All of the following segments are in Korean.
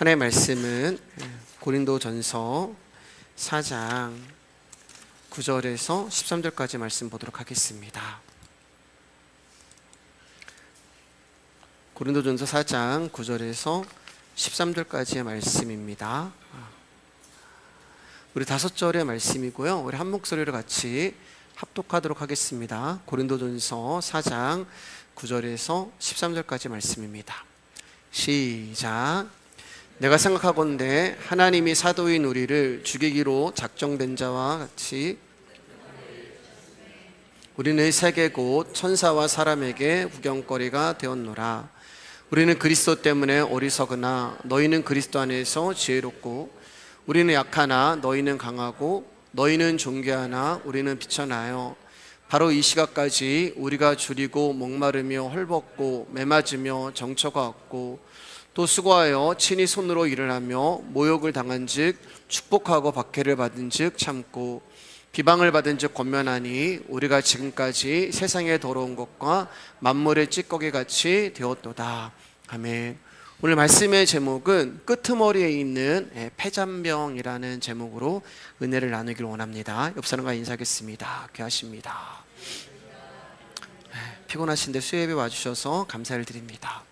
하나님의 말씀은 고린도전서 4장 9절에서 13절까지 말씀 보도록 하겠습니다. 고린도전서 4장 9절에서 13절까지의 말씀입니다. 우리 5절의 말씀이고요. 우리 한 목소리로 같이 합독하도록 하겠습니다. 고린도전서 4장 9절에서 13절까지 말씀입니다. 시작. 내가 생각하건대 하나님이 사도인 우리를 죽이기로 작정된 자와 같이 우리는 세계 곧 천사와 사람에게 구경거리가 되었노라. 우리는 그리스도 때문에 어리석으나 너희는 그리스도 안에서 지혜롭고 우리는 약하나 너희는 강하고 너희는 존귀하나 우리는 비천하여 바로 이 시각까지 우리가 줄이고 목마르며 헐벗고 매맞으며 정처가 없고 또 수고하여 친히 손으로 일을 하며 모욕을 당한 즉 축복하고 박해를 받은 즉 참고 비방을 받은 즉 권면하니 우리가 지금까지 세상의 더러운 것과 만물의 찌꺼기 같이 되었도다. 아멘. 오늘 말씀의 제목은 끄트머리에 있는 폐잔병이라는 제목으로 은혜를 나누기를 원합니다. 옆 사람과 인사하겠습니다. 귀하십니다. 피곤하신데 수요예배 와주셔서 감사를 드립니다.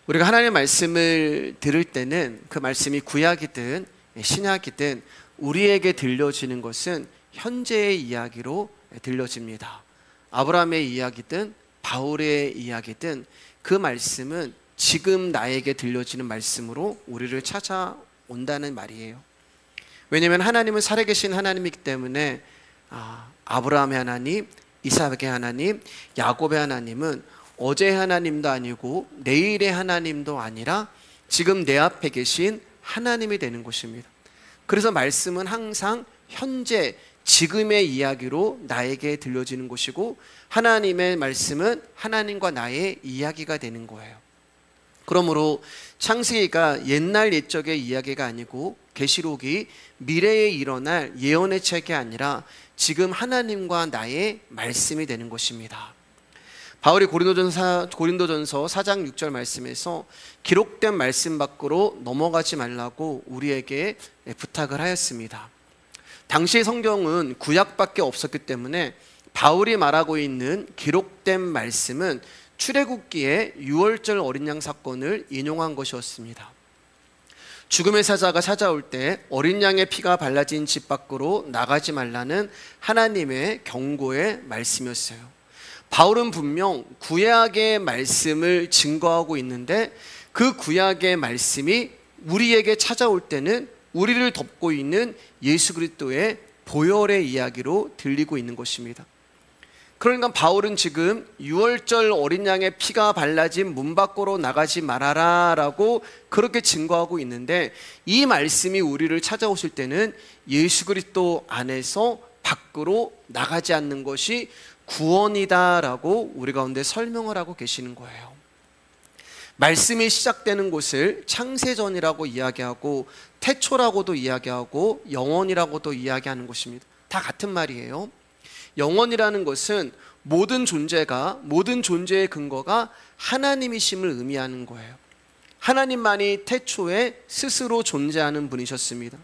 우리가 하나님의 말씀을 들을 때는 그 말씀이 구약이든 신약이든 우리에게 들려지는 것은 현재의 이야기로 들려집니다. 아브라함의 이야기든 바울의 이야기든 그 말씀은 지금 나에게 들려지는 말씀으로 우리를 찾아온다는 말이에요. 왜냐하면 하나님은 살아계신 하나님이기 때문에 아브라함의 하나님, 이삭의 하나님, 야곱의 하나님은 어제의 하나님도 아니고 내일의 하나님도 아니라 지금 내 앞에 계신 하나님이 되는 것입니다. 그래서 말씀은 항상 현재 지금의 이야기로 나에게 들려지는 것이고 하나님의 말씀은 하나님과 나의 이야기가 되는 거예요. 그러므로 창세기가 옛날 옛적의 이야기가 아니고 계시록이 미래에 일어날 예언의 책이 아니라 지금 하나님과 나의 말씀이 되는 것입니다. 바울이 고린도전서 4장 6절 말씀에서 기록된 말씀 밖으로 넘어가지 말라고 우리에게 부탁을 하였습니다. 당시 성경은 구약밖에 없었기 때문에 바울이 말하고 있는 기록된 말씀은 출애굽기의 유월절 어린 양 사건을 인용한 것이었습니다. 죽음의 사자가 찾아올 때 어린 양의 피가 발라진 집 밖으로 나가지 말라는 하나님의 경고의 말씀이었어요. 바울은 분명 구약의 말씀을 증거하고 있는데 그 구약의 말씀이 우리에게 찾아올 때는 우리를 덮고 있는 예수 그리스도의 보혈의 이야기로 들리고 있는 것입니다. 그러니까 바울은 지금 유월절 어린 양의 피가 발라진 문 밖으로 나가지 말아라 라고 그렇게 증거하고 있는데 이 말씀이 우리를 찾아오실 때는 예수 그리스도 안에서 밖으로 나가지 않는 것이 구원이다라고 우리 가운데 설명을 하고 계시는 거예요. 말씀이 시작되는 곳을 창세전이라고 이야기하고 태초라고도 이야기하고 영원이라고도 이야기하는 것입니다. 다 같은 말이에요. 영원이라는 것은 모든 존재가 모든 존재의 근거가 하나님이심을 의미하는 거예요. 하나님만이 태초에 스스로 존재하는 분이셨습니다.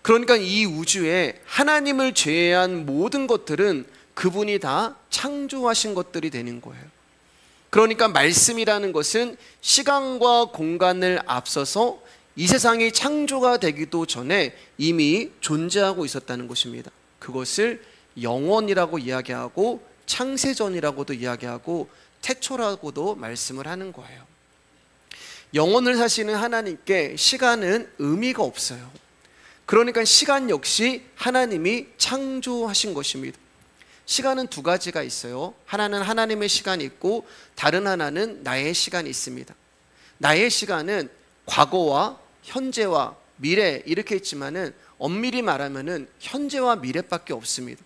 그러니까 이 우주에 하나님을 제외한 모든 것들은 그분이 다 창조하신 것들이 되는 거예요. 그러니까 말씀이라는 것은 시간과 공간을 앞서서 이 세상이 창조가 되기도 전에 이미 존재하고 있었다는 것입니다. 그것을 영원이라고 이야기하고 창세전이라고도 이야기하고 태초라고도 말씀을 하는 거예요. 영원을 사시는 하나님께 시간은 의미가 없어요. 그러니까 시간 역시 하나님이 창조하신 것입니다. 시간은 두 가지가 있어요. 하나는 하나님의 시간이 있고 다른 하나는 나의 시간이 있습니다. 나의 시간은 과거와 현재와 미래 이렇게 있지만은 엄밀히 말하면은 현재와 미래밖에 없습니다.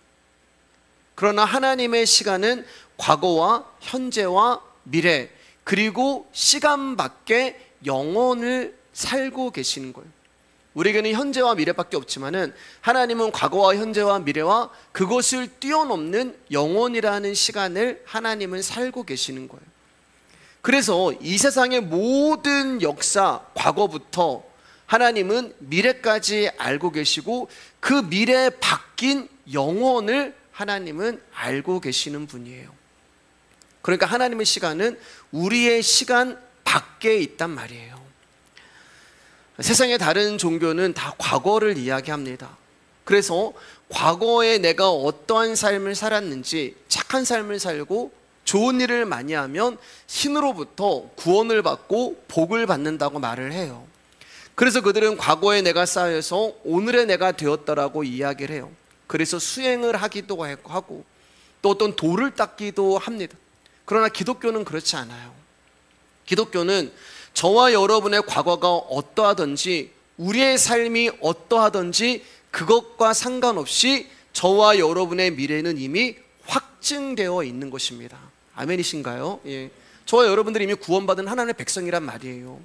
그러나 하나님의 시간은 과거와 현재와 미래 그리고 시간밖에 영원을 살고 계시는 거예요. 우리에게는 현재와 미래밖에 없지만은 하나님은 과거와 현재와 미래와 그것을 뛰어넘는 영원이라는 시간을 하나님은 살고 계시는 거예요. 그래서 이 세상의 모든 역사, 과거부터 하나님은 미래까지 알고 계시고 그 미래에 바뀐 영혼을 하나님은 알고 계시는 분이에요. 그러니까 하나님의 시간은 우리의 시간 밖에 있단 말이에요. 세상의 다른 종교는 다 과거를 이야기합니다. 그래서 과거에 내가 어떠한 삶을 살았는지, 착한 삶을 살고 좋은 일을 많이 하면 신으로부터 구원을 받고 복을 받는다고 말을 해요. 그래서 그들은 과거에 내가 쌓여서 오늘의 내가 되었다라고 이야기를 해요. 그래서 수행을 하기도 하고 또 어떤 도를 닦기도 합니다. 그러나 기독교는 그렇지 않아요. 기독교는 저와 여러분의 과거가 어떠하든지 우리의 삶이 어떠하든지 그것과 상관없이 저와 여러분의 미래는 이미 확증되어 있는 것입니다. 아멘이신가요? 예. 저와 여러분들이 이미 구원받은 하나님의 백성이란 말이에요.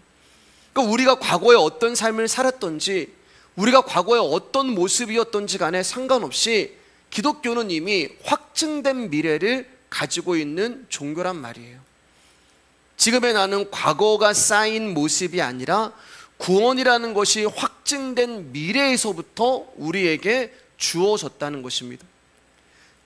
그러니까 우리가 과거에 어떤 삶을 살았던지 우리가 과거에 어떤 모습이었던지 간에 상관없이 기독교는 이미 확증된 미래를 가지고 있는 종교란 말이에요. 지금의 나는 과거가 쌓인 모습이 아니라 구원이라는 것이 확증된 미래에서부터 우리에게 주어졌다는 것입니다.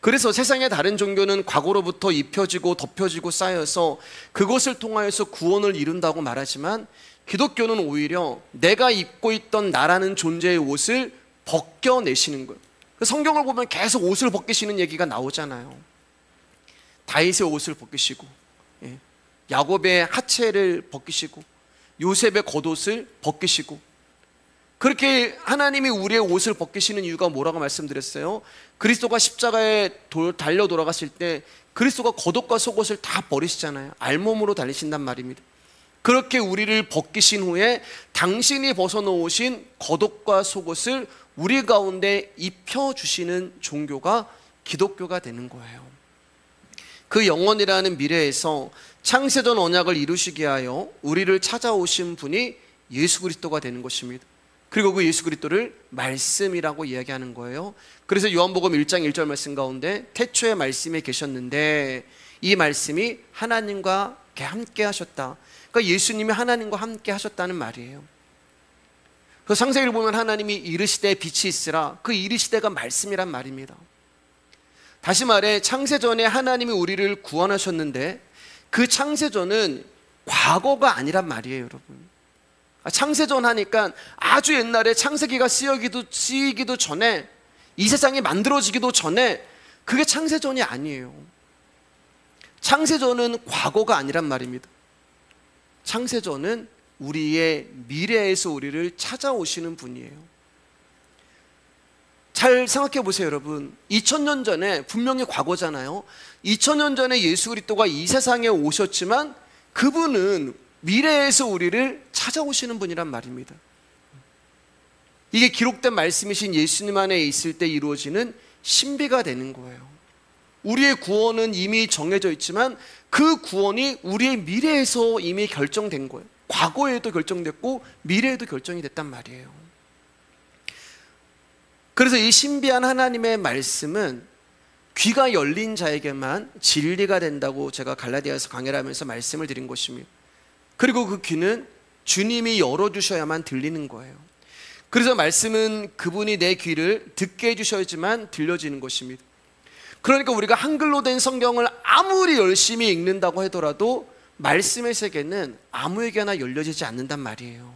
그래서 세상의 다른 종교는 과거로부터 입혀지고 덮여지고 쌓여서 그것을 통하여서 구원을 이룬다고 말하지만 기독교는 오히려 내가 입고 있던 나라는 존재의 옷을 벗겨내시는 거예요. 성경을 보면 계속 옷을 벗기시는 얘기가 나오잖아요. 다윗의 옷을 벗기시고, 야곱의 하체를 벗기시고, 요셉의 겉옷을 벗기시고, 그렇게 하나님이 우리의 옷을 벗기시는 이유가 뭐라고 말씀드렸어요? 그리스도가 십자가에 달려 돌아갔을 때 그리스도가 겉옷과 속옷을 다 버리시잖아요. 알몸으로 달리신단 말입니다. 그렇게 우리를 벗기신 후에 당신이 벗어놓으신 겉옷과 속옷을 우리 가운데 입혀주시는 종교가 기독교가 되는 거예요. 그 영원이라는 미래에서 창세전 언약을 이루시게 하여 우리를 찾아오신 분이 예수 그리스도가 되는 것입니다. 그리고 그 예수 그리스도를 말씀이라고 이야기하는 거예요. 그래서 요한복음 1장 1절 말씀 가운데 태초에 말씀이 계셨는데 이 말씀이 하나님과 함께 하셨다. 그러니까 예수님이 하나님과 함께 하셨다는 말이에요. 그 창세기를 보면 하나님이 이르시되 빛이 있으라. 그 이르시되가 말씀이란 말입니다. 다시 말해 창세전에 하나님이 우리를 구원하셨는데 그 창세전은 과거가 아니란 말이에요, 여러분. 창세전 하니까 아주 옛날에 창세기가 쓰이기도 전에 이 세상이 만들어지기도 전에 그게 창세전이 아니에요. 창세전은 과거가 아니란 말입니다. 창세전은 우리의 미래에서 우리를 찾아오시는 분이에요. 잘 생각해 보세요, 여러분. 2000년 전에 분명히 과거잖아요. 2000년 전에 예수 그리스도가 이 세상에 오셨지만 그분은 미래에서 우리를 찾아오시는 분이란 말입니다. 이게 기록된 말씀이신 예수님 안에 있을 때 이루어지는 신비가 되는 거예요. 우리의 구원은 이미 정해져 있지만 그 구원이 우리의 미래에서 이미 결정된 거예요. 과거에도 결정됐고 미래에도 결정이 됐단 말이에요. 그래서 이 신비한 하나님의 말씀은 귀가 열린 자에게만 진리가 된다고 제가 갈라디아서 강해를 하면서 말씀을 드린 것입니다. 그리고 그 귀는 주님이 열어주셔야만 들리는 거예요. 그래서 말씀은 그분이 내 귀를 듣게 해주셔야지만 들려지는 것입니다. 그러니까 우리가 한글로 된 성경을 아무리 열심히 읽는다고 하더라도 말씀의 세계는 아무에게나 열려지지 않는단 말이에요.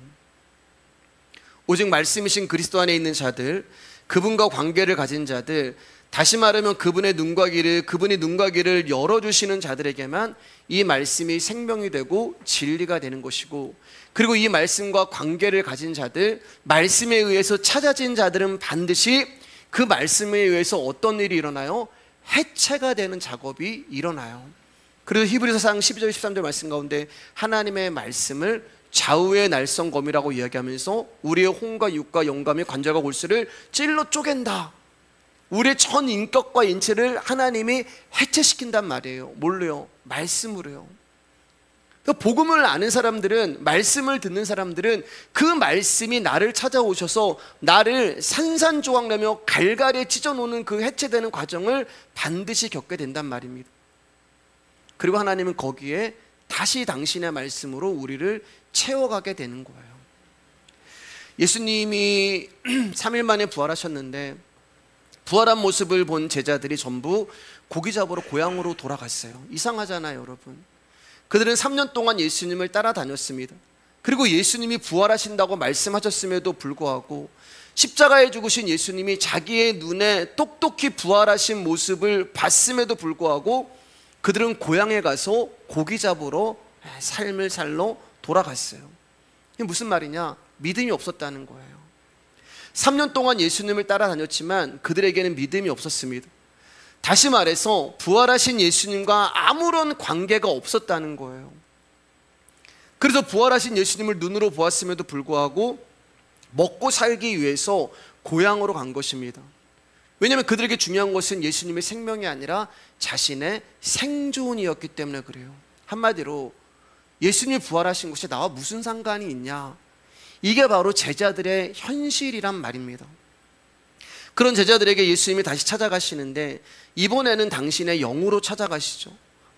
오직 말씀이신 그리스도 안에 있는 자들, 그분과 관계를 가진 자들, 다시 말하면 그분이 눈과 귀를 열어주시는 자들에게만 이 말씀이 생명이 되고 진리가 되는 것이고, 그리고 이 말씀과 관계를 가진 자들, 말씀에 의해서 찾아진 자들은 반드시 그 말씀에 의해서 어떤 일이 일어나요? 해체가 되는 작업이 일어나요. 그래서 히브리서 4장 12절 13절 말씀 가운데 하나님의 말씀을 좌우의 날성검이라고 이야기하면서 우리의 혼과 육과 영감의 관절과 골수를 찔러 쪼갠다. 우리의 전 인격과 인체를 하나님이 해체시킨단 말이에요. 뭘로요? 말씀으로요. 그러니까 복음을 아는 사람들은, 말씀을 듣는 사람들은 그 말씀이 나를 찾아오셔서 나를 산산조각내며 갈갈이 찢어놓는 그 해체되는 과정을 반드시 겪게 된단 말입니다. 그리고 하나님은 거기에 다시 당신의 말씀으로 우리를 채워가게 되는 거예요. 예수님이 3일 만에 부활하셨는데 부활한 모습을 본 제자들이 전부 고기 잡으러 고향으로 돌아갔어요. 이상하잖아요, 여러분. 그들은 3년 동안 예수님을 따라다녔습니다. 그리고 예수님이 부활하신다고 말씀하셨음에도 불구하고 십자가에 죽으신 예수님이 자기의 눈에 똑똑히 부활하신 모습을 봤음에도 불구하고 그들은 고향에 가서 고기 잡으러 삶을 살러 돌아갔어요. 이게 무슨 말이냐? 믿음이 없었다는 거예요. 3년 동안 예수님을 따라다녔지만 그들에게는 믿음이 없었습니다. 다시 말해서 부활하신 예수님과 아무런 관계가 없었다는 거예요. 그래서 부활하신 예수님을 눈으로 보았음에도 불구하고 먹고 살기 위해서 고향으로 간 것입니다. 왜냐하면 그들에게 중요한 것은 예수님의 생명이 아니라 자신의 생존이었기 때문에 그래요. 한마디로 예수님이 부활하신 것이 나와 무슨 상관이 있냐, 이게 바로 제자들의 현실이란 말입니다. 그런 제자들에게 예수님이 다시 찾아가시는데 이번에는 당신의 영으로 찾아가시죠.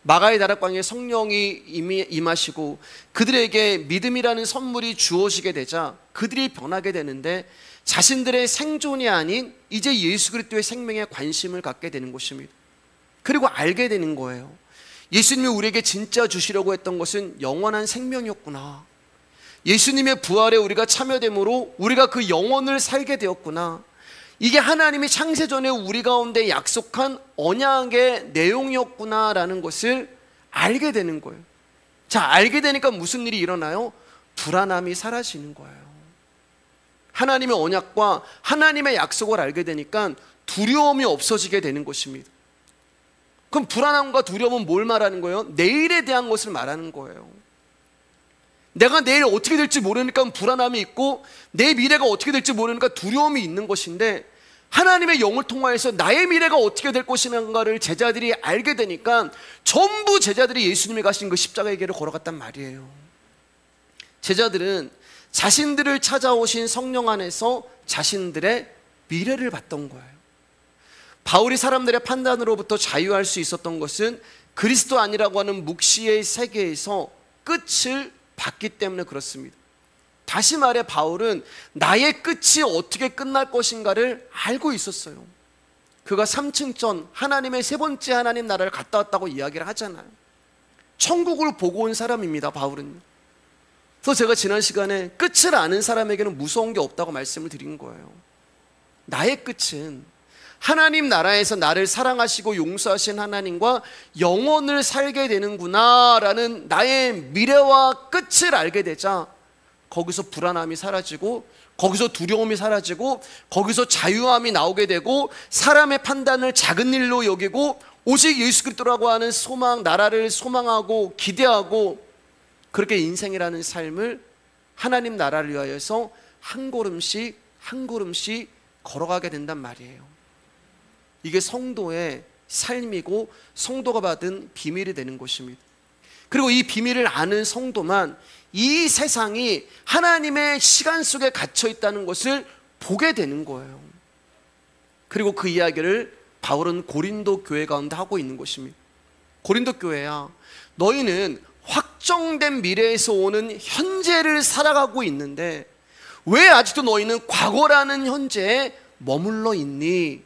마가의 다락방에 성령이 임하시고 그들에게 믿음이라는 선물이 주어지게 되자 그들이 변하게 되는데 자신들의 생존이 아닌 이제 예수 그리스도의 생명에 관심을 갖게 되는 것입니다. 그리고 알게 되는 거예요. 예수님이 우리에게 진짜 주시려고 했던 것은 영원한 생명이었구나. 예수님의 부활에 우리가 참여됨으로 우리가 그 영혼을 살게 되었구나. 이게 하나님이 창세전에 우리 가운데 약속한 언약의 내용이었구나라는 것을 알게 되는 거예요. 자, 알게 되니까 무슨 일이 일어나요? 불안함이 사라지는 거예요. 하나님의 언약과 하나님의 약속을 알게 되니까 두려움이 없어지게 되는 것입니다. 그럼 불안함과 두려움은 뭘 말하는 거예요? 내일에 대한 것을 말하는 거예요. 내가 내일 어떻게 될지 모르니까 불안함이 있고 내 미래가 어떻게 될지 모르니까 두려움이 있는 것인데, 하나님의 영을 통하여서 나의 미래가 어떻게 될 것인가를 제자들이 알게 되니까 전부 제자들이 예수님이 가신 그 십자가의 길을 걸어갔단 말이에요. 제자들은 자신들을 찾아오신 성령 안에서 자신들의 미래를 봤던 거예요. 바울이 사람들의 판단으로부터 자유할 수 있었던 것은 그리스도 아니라고 하는 묵시의 세계에서 끝을 봤기 때문에 그렇습니다. 다시 말해 바울은 나의 끝이 어떻게 끝날 것인가를 알고 있었어요. 그가 3층 전 하나님의 세 번째 하나님 나라를 갔다 왔다고 이야기를 하잖아요. 천국을 보고 온 사람입니다, 바울은. 그래서 제가 지난 시간에 끝을 아는 사람에게는 무서운 게 없다고 말씀을 드린 거예요. 나의 끝은 하나님 나라에서 나를 사랑하시고 용서하신 하나님과 영원을 살게 되는구나 라는 나의 미래와 끝을 알게 되자 거기서 불안함이 사라지고 거기서 두려움이 사라지고 거기서 자유함이 나오게 되고 사람의 판단을 작은 일로 여기고 오직 예수 그리스도라고 하는 소망, 나라를 소망하고 기대하고 그렇게 인생이라는 삶을 하나님 나라를 위하여서 한 걸음씩 한 걸음씩 걸어가게 된단 말이에요. 이게 성도의 삶이고 성도가 받은 비밀이 되는 것입니다. 그리고 이 비밀을 아는 성도만 이 세상이 하나님의 시간 속에 갇혀 있다는 것을 보게 되는 거예요. 그리고 그 이야기를 바울은 고린도 교회 가운데 하고 있는 것입니다. 고린도 교회야, 너희는 확정된 미래에서 오는 현재를 살아가고 있는데 왜 아직도 너희는 과거라는 현재에 머물러 있니?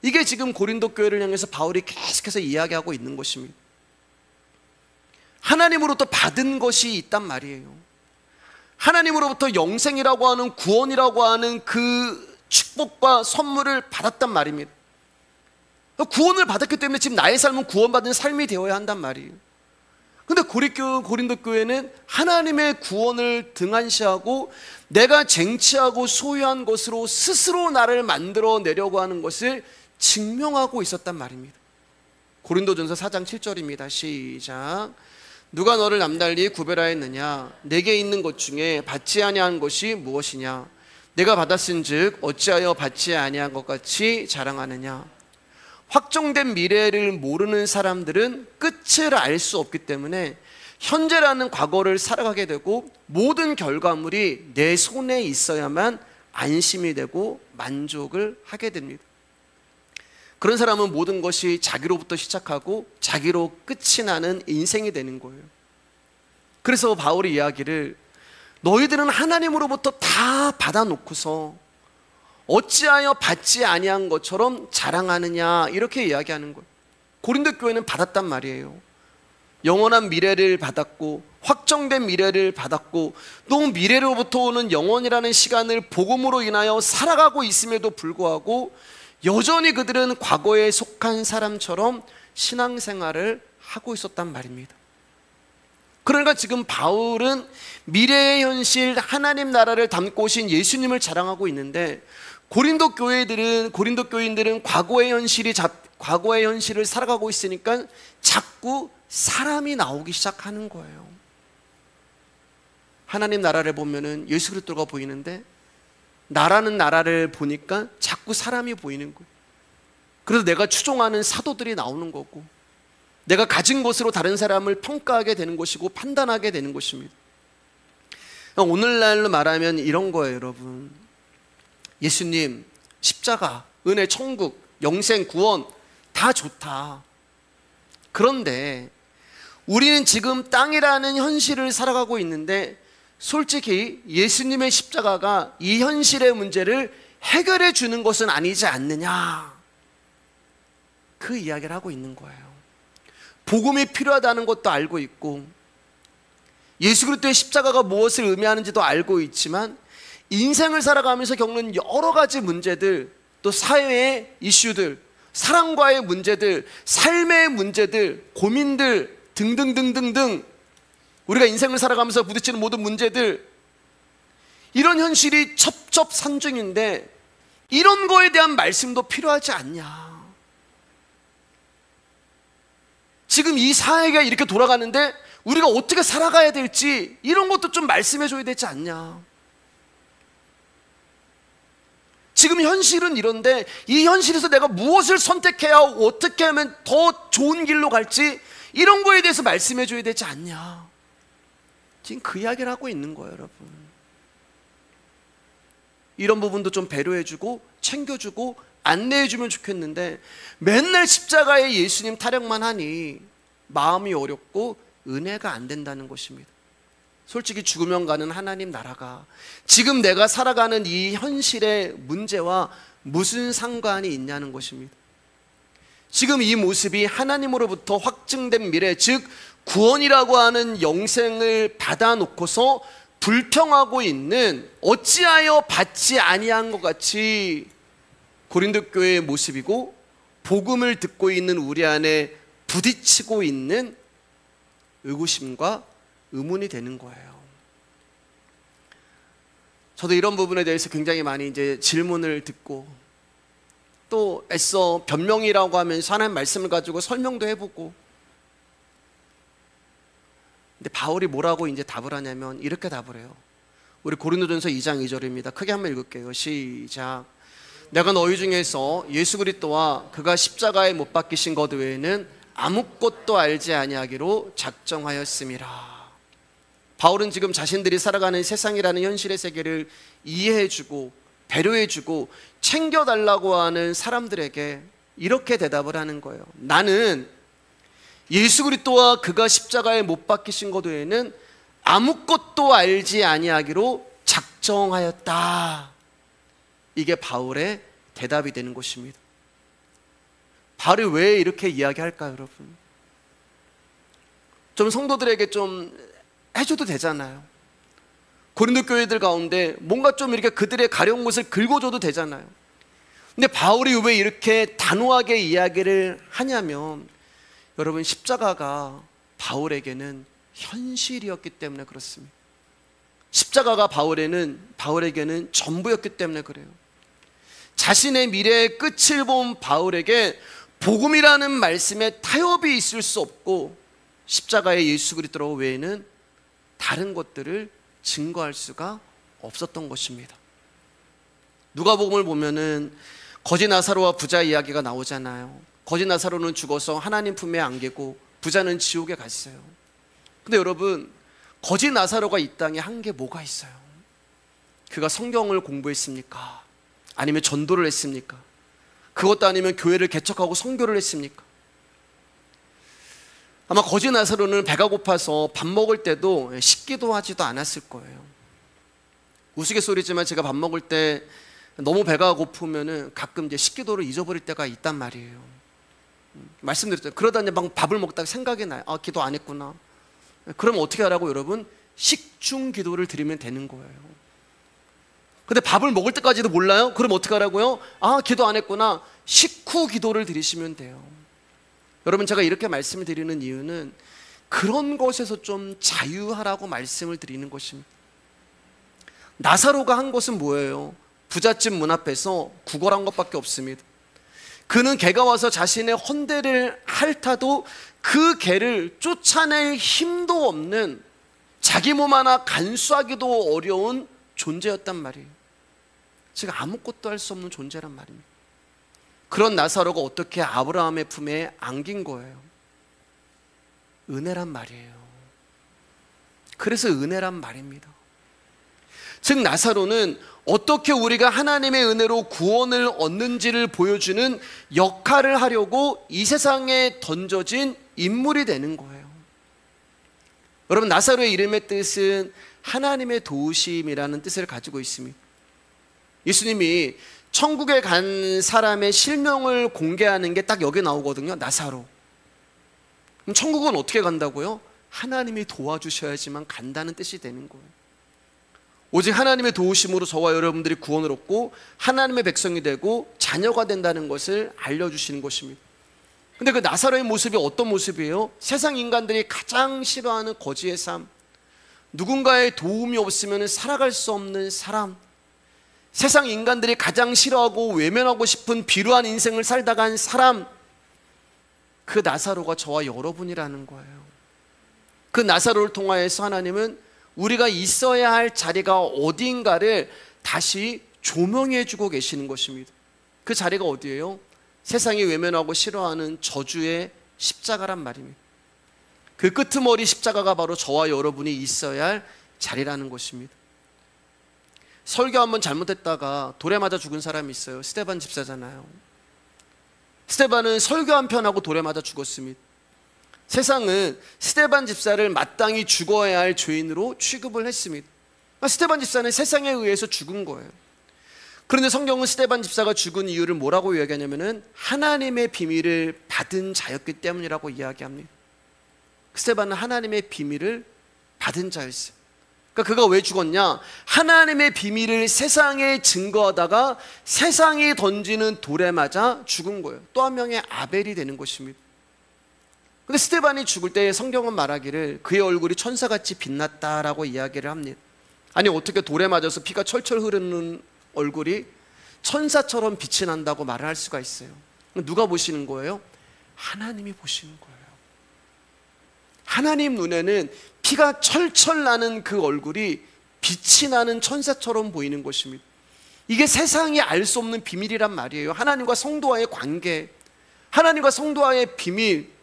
이게 지금 고린도 교회를 향해서 바울이 계속해서 이야기하고 있는 것입니다. 하나님으로부터 받은 것이 있단 말이에요. 하나님으로부터 영생이라고 하는, 구원이라고 하는 그 축복과 선물을 받았단 말입니다. 구원을 받았기 때문에 지금 나의 삶은 구원받은 삶이 되어야 한단 말이에요. 근데 고린도 교회는 하나님의 구원을 등한시하고 내가 쟁취하고 소유한 것으로 스스로 나를 만들어내려고 하는 것을 증명하고 있었단 말입니다. 고린도전서 4장 7절입니다. 시작. 누가 너를 남달리 구별하였느냐? 내게 있는 것 중에 받지 아니한 것이 무엇이냐? 내가 받았은즉 어찌하여 받지 아니한 것 같이 자랑하느냐? 확정된 미래를 모르는 사람들은 끝을 알 수 없기 때문에 현재라는 과거를 살아가게 되고 모든 결과물이 내 손에 있어야만 안심이 되고 만족을 하게 됩니다. 그런 사람은 모든 것이 자기로부터 시작하고 자기로 끝이 나는 인생이 되는 거예요. 그래서 바울이 이야기를 너희들은 하나님으로부터 다 받아놓고서 어찌하여 받지 아니한 것처럼 자랑하느냐 이렇게 이야기하는 거예요. 고린도 교회는 받았단 말이에요. 영원한 미래를 받았고 확정된 미래를 받았고 또 미래로부터 오는 영원이라는 시간을 복음으로 인하여 살아가고 있음에도 불구하고 여전히 그들은 과거에 속한 사람처럼 신앙생활을 하고 있었단 말입니다. 그러니까 지금 바울은 미래의 현실 하나님 나라를 담고 오신 예수님을 자랑하고 있는데 고린도 교인들은 과거의 현실을 살아가고 있으니까 자꾸 사람이 나오기 시작하는 거예요. 하나님 나라를 보면은 예수 그리스도가 보이는데 나라는 나라를 보니까 자꾸 사람이 보이는 거예요. 그래서 내가 추종하는 사도들이 나오는 거고 내가 가진 것으로 다른 사람을 평가하게 되는 것이고 판단하게 되는 것입니다. 오늘날로 말하면 이런 거예요, 여러분. 예수님, 십자가, 은혜, 천국, 영생, 구원 다 좋다. 그런데 우리는 지금 땅이라는 현실을 살아가고 있는데 솔직히 예수님의 십자가가 이 현실의 문제를 해결해 주는 것은 아니지 않느냐, 그 이야기를 하고 있는 거예요. 복음이 필요하다는 것도 알고 있고 예수 그리스도의 십자가가 무엇을 의미하는지도 알고 있지만 인생을 살아가면서 겪는 여러 가지 문제들, 또 사회의 이슈들, 사랑과의 문제들, 삶의 문제들, 고민들 등등등등등, 우리가 인생을 살아가면서 부딪히는 모든 문제들, 이런 현실이 첩첩산중인데 이런 거에 대한 말씀도 필요하지 않냐. 지금 이 사회가 이렇게 돌아가는데 우리가 어떻게 살아가야 될지 이런 것도 좀 말씀해 줘야 되지 않냐. 지금 현실은 이런데 이 현실에서 내가 무엇을 선택해야 하고 어떻게 하면 더 좋은 길로 갈지 이런 거에 대해서 말씀해 줘야 되지 않냐. 지금 그 이야기를 하고 있는 거예요, 여러분. 이런 부분도 좀 배려해 주고 챙겨주고 안내해 주면 좋겠는데 맨날 십자가에 예수님 타령만 하니 마음이 어렵고 은혜가 안 된다는 것입니다. 솔직히 죽으면 가는 하나님 나라가 지금 내가 살아가는 이 현실의 문제와 무슨 상관이 있냐는 것입니다. 지금 이 모습이 하나님으로부터 확증된 미래, 즉 구원이라고 하는 영생을 받아놓고서 불평하고 있는, 어찌하여 받지 아니한 것 같이 고린도 교회의 모습이고 복음을 듣고 있는 우리 안에 부딪히고 있는 의구심과 의문이 되는 거예요. 저도 이런 부분에 대해서 굉장히 많이 이제 질문을 듣고 또 애써 변명이라고 하면서 하나님 말씀을 가지고 설명도 해보고, 근데 바울이 뭐라고 이제 답을 하냐면 이렇게 답을 해요. 우리 고린도전서 2장 2절입니다. 크게 한번 읽을게요. 시작. 내가 너희 중에서 예수 그리스도와 그가 십자가에 못 박히신 것 외에는 아무것도 알지 아니하기로 작정하였음이라. 바울은 지금 자신들이 살아가는 세상이라는 현실의 세계를 이해해주고 배려해주고 챙겨달라고 하는 사람들에게 이렇게 대답을 하는 거예요. 나는 예수 그리스도와 그가 십자가에 못 박히신 것 외에는 아무것도 알지 아니하기로 작정하였다. 이게 바울의 대답이 되는 것입니다. 바울이 왜 이렇게 이야기할까요, 여러분? 좀 성도들에게 좀 해줘도 되잖아요. 고린도 교회들 가운데 뭔가 좀 이렇게 그들의 가려운 것을 긁어줘도 되잖아요. 근데 바울이 왜 이렇게 단호하게 이야기를 하냐면, 여러분, 십자가가 바울에게는 현실이었기 때문에 그렇습니다. 십자가가 바울에게는 전부였기 때문에 그래요. 자신의 미래의 끝을 본 바울에게 복음이라는 말씀에 타협이 있을 수 없고 십자가의 예수 그리스도 외에는 다른 것들을 증거할 수가 없었던 것입니다. 누가복음을 보면은 거지 나사로와 부자 이야기가 나오잖아요. 거지 나사로는 죽어서 하나님 품에 안기고 부자는 지옥에 갔어요. 근데 여러분, 거지 나사로가 이 땅에 한 게 뭐가 있어요? 그가 성경을 공부했습니까? 아니면 전도를 했습니까? 그것도 아니면 교회를 개척하고 선교를 했습니까? 아마 거지 나사로는 배가 고파서 밥 먹을 때도 식기도 하지도 않았을 거예요. 우스갯소리지만 제가 밥 먹을 때 너무 배가 고프면은 가끔 이제 식기도를 잊어버릴 때가 있단 말이에요. 말씀드렸죠. 그러다 이제 막 밥을 먹다가 생각이 나요. 아, 기도 안 했구나. 그럼 어떻게 하라고 여러분? 식중 기도를 드리면 되는 거예요. 근데 밥을 먹을 때까지도 몰라요? 그럼 어떻게 하라고요? 아, 기도 안 했구나. 식후 기도를 드리시면 돼요. 여러분, 제가 이렇게 말씀을 드리는 이유는 그런 것에서 좀 자유하라고 말씀을 드리는 것입니다. 나사로가 한 것은 뭐예요? 부잣집 문 앞에서 구걸한 것밖에 없습니다. 그는 개가 와서 자신의 헌대를 핥아도 그 개를 쫓아낼 힘도 없는, 자기 몸 하나 간수하기도 어려운 존재였단 말이에요. 즉 아무것도 할 수 없는 존재란 말입니다. 그런 나사로가 어떻게 아브라함의 품에 안긴 거예요? 은혜란 말이에요. 그래서 은혜란 말입니다. 즉 나사로는 어떻게 우리가 하나님의 은혜로 구원을 얻는지를 보여주는 역할을 하려고 이 세상에 던져진 인물이 되는 거예요. 여러분, 나사로의 이름의 뜻은 하나님의 도우심이라는 뜻을 가지고 있습니다. 예수님이 천국에 간 사람의 실명을 공개하는 게 딱 여기 나오거든요. 나사로. 그럼 천국은 어떻게 간다고요? 하나님이 도와주셔야지만 간다는 뜻이 되는 거예요. 오직 하나님의 도우심으로 저와 여러분들이 구원을 얻고 하나님의 백성이 되고 자녀가 된다는 것을 알려주시는 것입니다. 근데 그 나사로의 모습이 어떤 모습이에요? 세상 인간들이 가장 싫어하는 거지의 삶, 누군가의 도움이 없으면 살아갈 수 없는 사람, 세상 인간들이 가장 싫어하고 외면하고 싶은 비루한 인생을 살다 간 사람, 그 나사로가 저와 여러분이라는 거예요. 그 나사로를 통하여서 하나님은 우리가 있어야 할 자리가 어디인가를 다시 조명해 주고 계시는 것입니다. 그 자리가 어디예요? 세상이 외면하고 싫어하는 저주의 십자가란 말입니다. 그 끄트머리 십자가가 바로 저와 여러분이 있어야 할 자리라는 것입니다. 설교 한번 잘못했다가 돌에 맞아 죽은 사람이 있어요. 스데반 집사잖아요. 스데반은 설교 한 편 하고 돌에 맞아 죽었습니다. 세상은 스데반 집사를 마땅히 죽어야 할 죄인으로 취급을 했습니다. 스데반 집사는 세상에 의해서 죽은 거예요. 그런데 성경은 스데반 집사가 죽은 이유를 뭐라고 이야기하냐면은 하나님의 비밀을 받은 자였기 때문이라고 이야기합니다. 스데반은 하나님의 비밀을 받은 자였어요. 그러니까 그가 왜 죽었냐? 하나님의 비밀을 세상에 증거하다가 세상이 던지는 돌에 맞아 죽은 거예요. 또 한 명의 아벨이 되는 것입니다. 근데 스데반이 죽을 때 성경은 말하기를 그의 얼굴이 천사같이 빛났다라고 이야기를 합니다. 아니, 어떻게 돌에 맞아서 피가 철철 흐르는 얼굴이 천사처럼 빛이 난다고 말을 할 수가 있어요? 누가 보시는 거예요? 하나님이 보시는 거예요. 하나님 눈에는 피가 철철 나는 그 얼굴이 빛이 나는 천사처럼 보이는 것입니다. 이게 세상이 알 수 없는 비밀이란 말이에요. 하나님과 성도와의 관계, 하나님과 성도와의 비밀,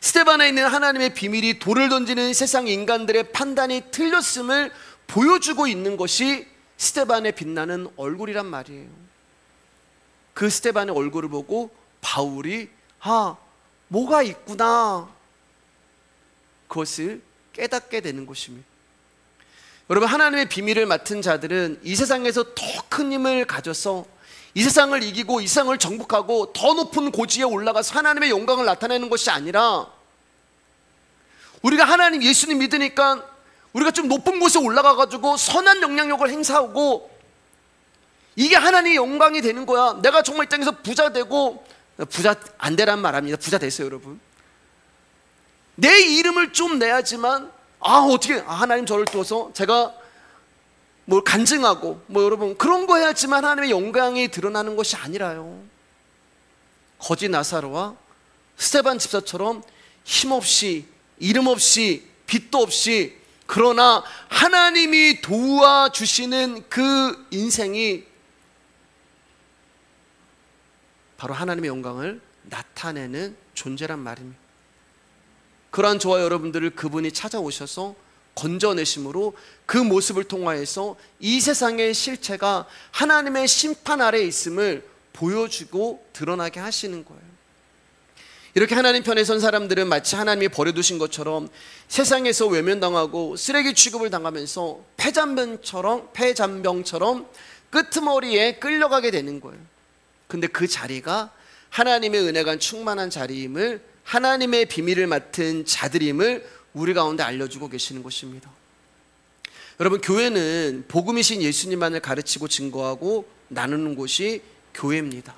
스데반에 있는 하나님의 비밀이 돌을 던지는 세상 인간들의 판단이 틀렸음을 보여주고 있는 것이 스데반의 빛나는 얼굴이란 말이에요. 그 스데반의 얼굴을 보고 바울이 뭐가 있구나, 그것을 깨닫게 되는 것입니다. 여러분, 하나님의 비밀을 맡은 자들은 이 세상에서 더 큰 힘을 가져서 이 세상을 이기고 이 세상을 정복하고 더 높은 고지에 올라가서 하나님의 영광을 나타내는 것이 아니라, 우리가 하나님 예수님 믿으니까 우리가 좀 높은 곳에 올라가가지고 선한 영향력을 행사하고 이게 하나님의 영광이 되는 거야. 내가 정말 이 땅에서 부자 되고, 부자 안 되란 말합니다. 부자 됐어요, 여러분. 내 이름을 좀 내야지만 어떻게 하나님 저를 둬서 제가 뭘 간증하고 여러분 그런 거 해야지만 하나님의 영광이 드러나는 것이 아니라요. 거지 나사로와 스데반 집사처럼 힘없이 이름 없이 빛도 없이, 그러나 하나님이 도와주시는 그 인생이 바로 하나님의 영광을 나타내는 존재란 말입니다. 그러한 저와 여러분들을 그분이 찾아오셔서 건져내심으로 그 모습을 통하여서 이 세상의 실체가 하나님의 심판 아래에 있음을 보여주고 드러나게 하시는 거예요. 이렇게 하나님 편에 선 사람들은 마치 하나님이 버려두신 것처럼 세상에서 외면당하고 쓰레기 취급을 당하면서 폐잔병처럼 끄트머리에 끌려가게 되는 거예요. 근데 그 자리가 하나님의 은혜가 충만한 자리임을, 하나님의 비밀을 맡은 자들임을 우리 가운데 알려주고 계시는 것입니다. 여러분, 교회는 복음이신 예수님만을 가르치고 증거하고 나누는 곳이 교회입니다.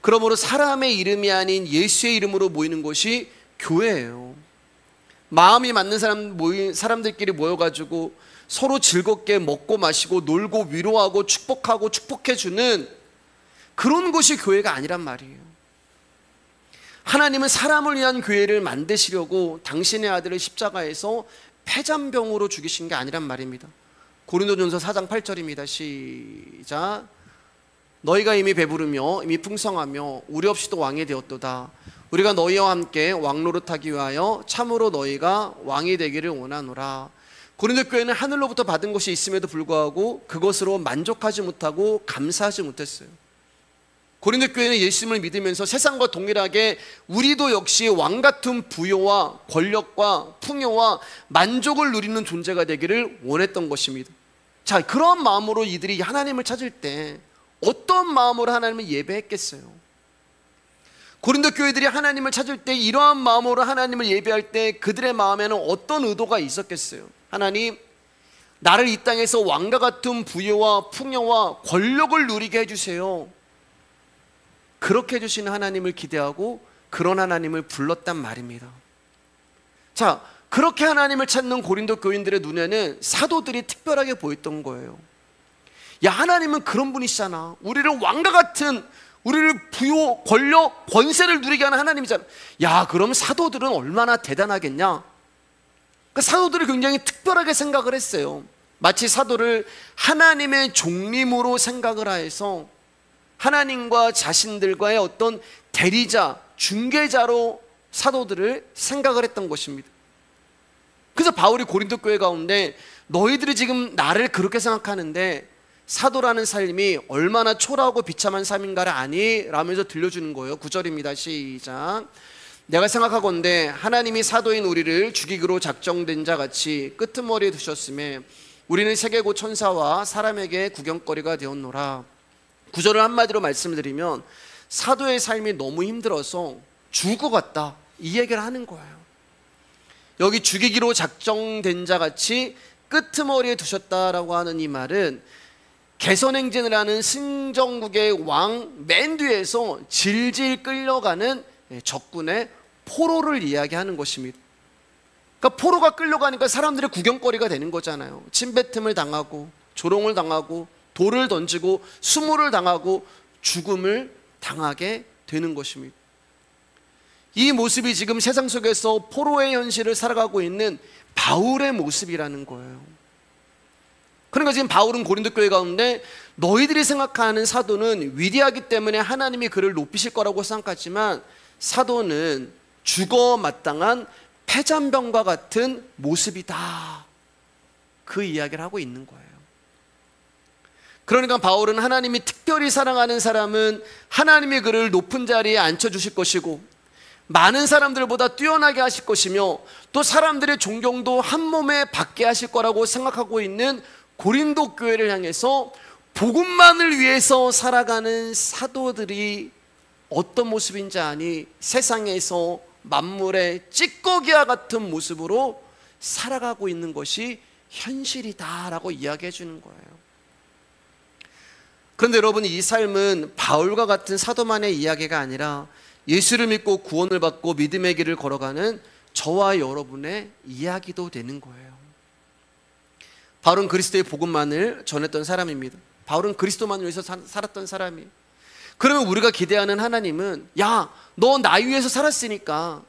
그러므로 사람의 이름이 아닌 예수의 이름으로 모이는 것이 교회예요. 마음이 맞는 사람들끼리 모여가지고 서로 즐겁게 먹고 마시고 놀고 위로하고 축복하고 축복해주는 그런 곳이 교회가 아니란 말이에요. 하나님은 사람을 위한 교회를 만드시려고 당신의 아들을 십자가에서 폐잔병으로 죽이신 게 아니란 말입니다. 고린도전서 4장 8절입니다. 시작. 너희가 이미 배부르며 이미 풍성하며 우리 없이도 왕이 되었도다. 우리가 너희와 함께 왕노릇하기 위하여 참으로 너희가 왕이 되기를 원하노라. 고린도 교회는 하늘로부터 받은 것이 있음에도 불구하고 그것으로 만족하지 못하고 감사하지 못했어요. 고린도 교회는 예수님을 믿으면서 세상과 동일하게 우리도 역시 왕같은 부요와 권력과 풍요와 만족을 누리는 존재가 되기를 원했던 것입니다. 자, 그런 마음으로 이들이 하나님을 찾을 때 어떤 마음으로 하나님을 예배했겠어요? 고린도 교회들이 하나님을 찾을 때 이러한 마음으로 하나님을 예배할 때 그들의 마음에는 어떤 의도가 있었겠어요? 하나님, 나를 이 땅에서 왕과 같은 부요와 풍요와 권력을 누리게 해주세요. 그렇게 해주시는 하나님을 기대하고 그런 하나님을 불렀단 말입니다. 자, 그렇게 하나님을 찾는 고린도 교인들의 눈에는 사도들이 특별하게 보였던 거예요. 야, 하나님은 그런 분이시잖아. 우리를 왕과 같은, 우리를 부요, 권력, 권세를 누리게 하는 하나님이잖아. 야, 그럼 사도들은 얼마나 대단하겠냐? 그러니까 사도들이 굉장히 특별하게 생각을 했어요. 마치 사도를 하나님의 종림으로 생각을 해서 하나님과 자신들과의 어떤 대리자, 중개자로 사도들을 생각을 했던 것입니다. 그래서 바울이 고린도 교회 가운데 너희들이 지금 나를 그렇게 생각하는데 사도라는 삶이 얼마나 초라하고 비참한 삶인가를 아니? 라면서 들려주는 거예요. 9절입니다. 시작. 내가 생각하건대 하나님이 사도인 우리를 죽이기로 작정된 자 같이 끄트머리에 두셨음에 우리는 세계고 천사와 사람에게 구경거리가 되었노라. 9절을 한마디로 말씀드리면 사도의 삶이 너무 힘들어서 죽을 것 같다, 이 얘기를 하는 거예요. 여기 죽이기로 작정된 자 같이 끄트머리에 두셨다라고 하는 이 말은 개선행진을 하는 승정국의 왕 맨 뒤에서 질질 끌려가는 적군의 포로를 이야기하는 것입니다. 그러니까 포로가 끌려가니까 사람들의 구경거리가 되는 거잖아요. 침뱉음을 당하고 조롱을 당하고 돌을 던지고 수모를 당하고 죽음을 당하게 되는 것입니다. 이 모습이 지금 세상 속에서 포로의 현실을 살아가고 있는 바울의 모습이라는 거예요. 그러니까 지금 바울은 고린도 교회 가운데 너희들이 생각하는 사도는 위대하기 때문에 하나님이 그를 높이실 거라고 생각하지만 사도는 죽어 마땅한 폐잔병과 같은 모습이다, 그 이야기를 하고 있는 거예요. 그러니까 바울은 하나님이 특별히 사랑하는 사람은 하나님이 그를 높은 자리에 앉혀주실 것이고 많은 사람들보다 뛰어나게 하실 것이며 또 사람들의 존경도 한 몸에 받게 하실 거라고 생각하고 있는 고린도 교회를 향해서 복음만을 위해서 살아가는 사도들이 어떤 모습인지 아니? 세상에서 만물의 찌꺼기와 같은 모습으로 살아가고 있는 것이 현실이다라고 이야기해 주는 거예요. 그런데 여러분, 이 삶은 바울과 같은 사도만의 이야기가 아니라 예수를 믿고 구원을 받고 믿음의 길을 걸어가는 저와 여러분의 이야기도 되는 거예요. 바울은 그리스도의 복음만을 전했던 사람입니다. 바울은 그리스도만을 위해서 살았던 사람이에요. 그러면 우리가 기대하는 하나님은 야, 너 나 위해서 살았으니까,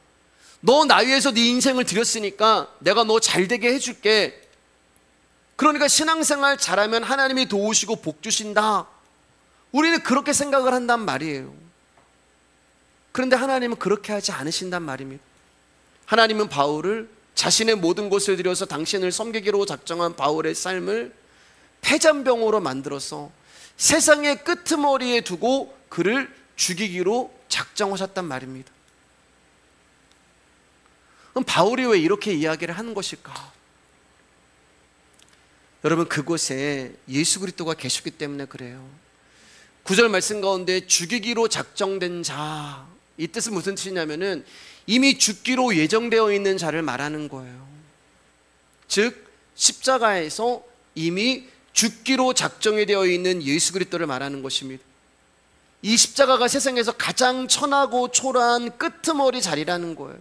너 나 위해서 네 인생을 드렸으니까 내가 너 잘되게 해줄게. 그러니까 신앙생활 잘하면 하나님이 도우시고 복 주신다. 우리는 그렇게 생각을 한단 말이에요. 그런데 하나님은 그렇게 하지 않으신단 말입니다. 하나님은 바울을 자신의 모든 것을 들여서 당신을 섬기기로 작정한 바울의 삶을 폐잔병으로 만들어서 세상의 끄트머리에 두고 그를 죽이기로 작정하셨단 말입니다. 그럼 바울이 왜 이렇게 이야기를 하는 것일까? 여러분, 그곳에 예수 그리스도가 계셨기 때문에 그래요. 9절 말씀 가운데 죽이기로 작정된 자, 이 뜻은 무슨 뜻이냐면은 이미 죽기로 예정되어 있는 자를 말하는 거예요. 즉 십자가에서 이미 죽기로 작정이 되어 있는 예수 그리스도를 말하는 것입니다. 이 십자가가 세상에서 가장 천하고 초라한 끄트머리 자리라는 거예요.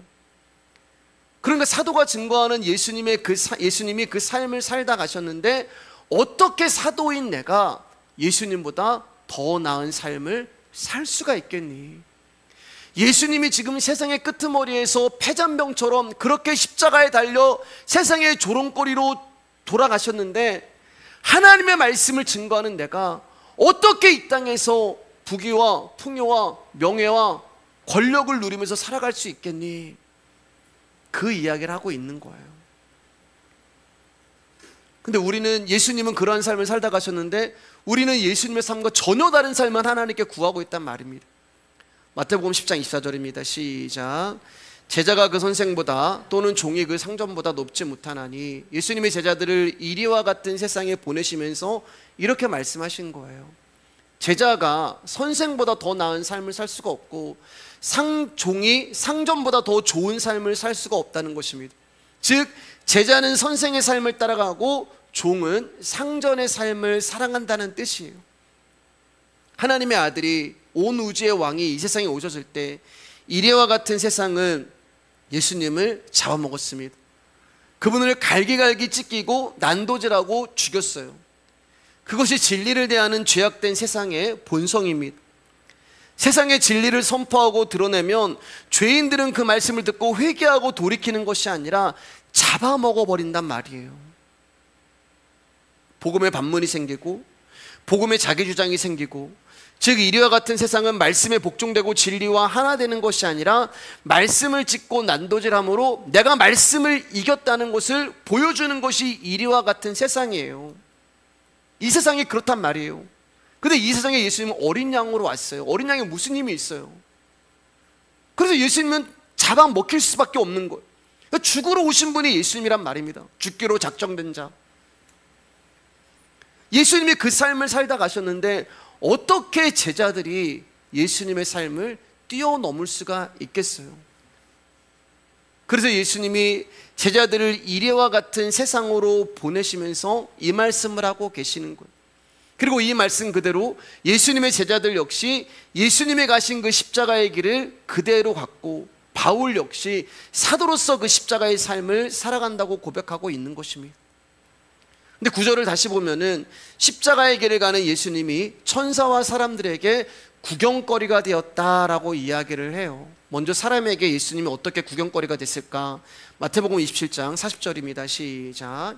그러니까 사도가 증거하는 예수님이 그 삶을 살다 가셨는데 어떻게 사도인 내가 예수님보다 더 나은 삶을 살 수가 있겠니? 예수님이 지금 세상의 끄트머리에서 패잔병처럼 그렇게 십자가에 달려 세상의 조롱거리로 돌아가셨는데 하나님의 말씀을 증거하는 내가 어떻게 이 땅에서 부귀와 풍요와 명예와 권력을 누리면서 살아갈 수 있겠니? 그 이야기를 하고 있는 거예요. 근데 우리는, 예수님은 그러한 삶을 살다 가셨는데 우리는 예수님의 삶과 전혀 다른 삶을 하나님께 구하고 있단 말입니다. 마태복음 10장 24절입니다. 시작. 제자가 그 선생보다 또는 종이 그 상전보다 높지 못하나니, 예수님의 제자들을 이리와 같은 세상에 보내시면서 이렇게 말씀하신 거예요. 제자가 선생보다 더 나은 삶을 살 수가 없고 종이 상전보다 더 좋은 삶을 살 수가 없다는 것입니다. 즉 제자는 선생의 삶을 따라가고 종은 상전의 삶을 사랑한다는 뜻이에요. 하나님의 아들이 온 우주의 왕이 이 세상에 오셨을 때 이리와 같은 세상은 예수님을 잡아먹었습니다. 그분을 갈기갈기 찢기고 난도질하고 죽였어요. 그것이 진리를 대하는 죄악된 세상의 본성입니다. 세상의 진리를 선포하고 드러내면 죄인들은 그 말씀을 듣고 회개하고 돌이키는 것이 아니라 잡아먹어버린단 말이에요. 복음의 반문이 생기고 복음의 자기주장이 생기고, 즉 이리와 같은 세상은 말씀에 복종되고 진리와 하나 되는 것이 아니라 말씀을 찢고 난도질함으로 내가 말씀을 이겼다는 것을 보여주는 것이 이리와 같은 세상이에요. 이 세상이 그렇단 말이에요. 근데 이 세상에 예수님은 어린 양으로 왔어요. 어린 양에 무슨 힘이 있어요? 그래서 예수님은 잡아먹힐 수밖에 없는 거예요. 그러니까 죽으러 오신 분이 예수님이란 말입니다. 죽기로 작정된 자. 예수님이 그 삶을 살다 가셨는데 어떻게 제자들이 예수님의 삶을 뛰어넘을 수가 있겠어요? 그래서 예수님이 제자들을 이리와 같은 세상으로 보내시면서 이 말씀을 하고 계시는 거예요. 그리고 이 말씀 그대로 예수님의 제자들 역시 예수님이 가신 그 십자가의 길을 그대로 갔고, 바울 역시 사도로서 그 십자가의 삶을 살아간다고 고백하고 있는 것입니다. 근데 구절을 다시 보면은 십자가의 길을 가는 예수님이 천사와 사람들에게 구경거리가 되었다라고 이야기를 해요. 먼저 사람에게 예수님이 어떻게 구경거리가 됐을까? 마태복음 27장 40절입니다. 시작.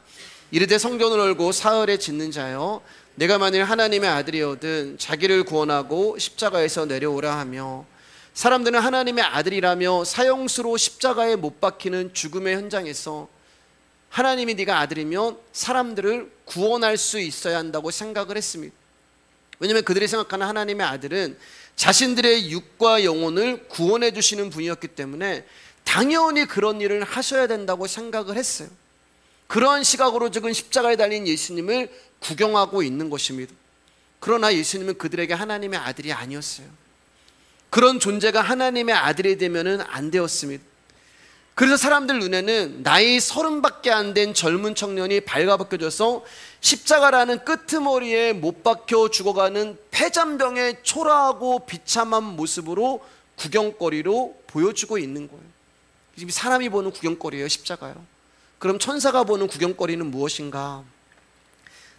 이르되 성전을 열고 사흘에 짓는 자여, 내가 만일 하나님의 아들이거든 자기를 구원하고 십자가에서 내려오라 하며, 사람들은 하나님의 아들이라며 사형수로 십자가에 못 박히는 죽음의 현장에서 하나님이 네가 아들이면 사람들을 구원할 수 있어야 한다고 생각을 했습니다. 왜냐하면 그들이 생각하는 하나님의 아들은 자신들의 육과 영혼을 구원해 주시는 분이었기 때문에 당연히 그런 일을 하셔야 된다고 생각을 했어요. 그러한 시각으로 지금 십자가에 달린 예수님을 구경하고 있는 것입니다. 그러나 예수님은 그들에게 하나님의 아들이 아니었어요. 그런 존재가 하나님의 아들이 되면은 안 되었습니다. 그래서 사람들 눈에는 나이 30밖에 안 된 젊은 청년이 발가벗겨져서 십자가라는 끄트머리에 못 박혀 죽어가는 폐잔병의 초라하고 비참한 모습으로 구경거리로 보여주고 있는 거예요. 지금 사람이 보는 구경거리예요, 십자가요. 그럼 천사가 보는 구경거리는 무엇인가?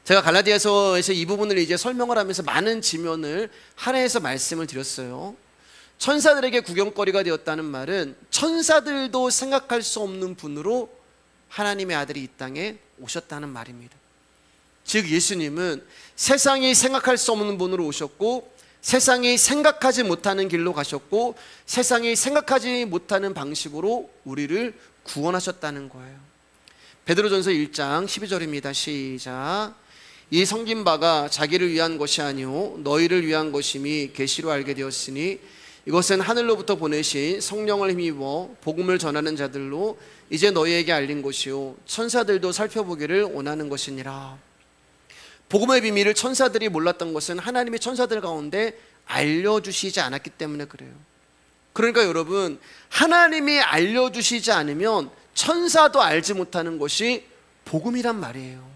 제가 갈라디아서에서 이 부분을 이제 설명을 하면서 많은 지면을 할애해서 말씀을 드렸어요. 천사들에게 구경거리가 되었다는 말은 천사들도 생각할 수 없는 분으로 하나님의 아들이 이 땅에 오셨다는 말입니다. 즉 예수님은 세상이 생각할 수 없는 분으로 오셨고, 세상이 생각하지 못하는 길로 가셨고, 세상이 생각하지 못하는 방식으로 우리를 구원하셨다는 거예요. 베드로전서 1장 12절입니다. 시작. 이 섬긴 바가 자기를 위한 것이 아니오 너희를 위한 것임이 계시로 알게 되었으니, 이것은 하늘로부터 보내신 성령을 힘입어 복음을 전하는 자들로 이제 너희에게 알린 것이요 천사들도 살펴보기를 원하는 것이니라. 복음의 비밀을 천사들이 몰랐던 것은 하나님이 천사들 가운데 알려주시지 않았기 때문에 그래요. 그러니까 여러분, 하나님이 알려주시지 않으면 천사도 알지 못하는 것이 복음이란 말이에요.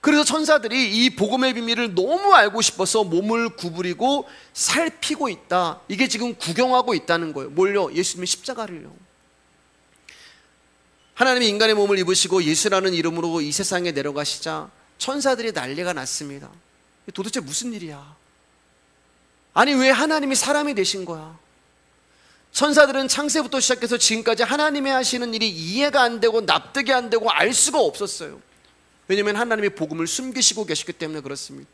그래서 천사들이 이 복음의 비밀을 너무 알고 싶어서 몸을 구부리고 살피고 있다. 이게 지금 구경하고 있다는 거예요. 뭘요? 예수님의 십자가를요. 하나님이 인간의 몸을 입으시고 예수라는 이름으로 이 세상에 내려가시자 천사들이 난리가 났습니다. 도대체 무슨 일이야? 아니, 왜 하나님이 사람이 되신 거야? 천사들은 창세부터 시작해서 지금까지 하나님이 하시는 일이 이해가 안 되고 납득이 안 되고 알 수가 없었어요. 왜냐하면 하나님이 복음을 숨기시고 계시기 때문에 그렇습니다.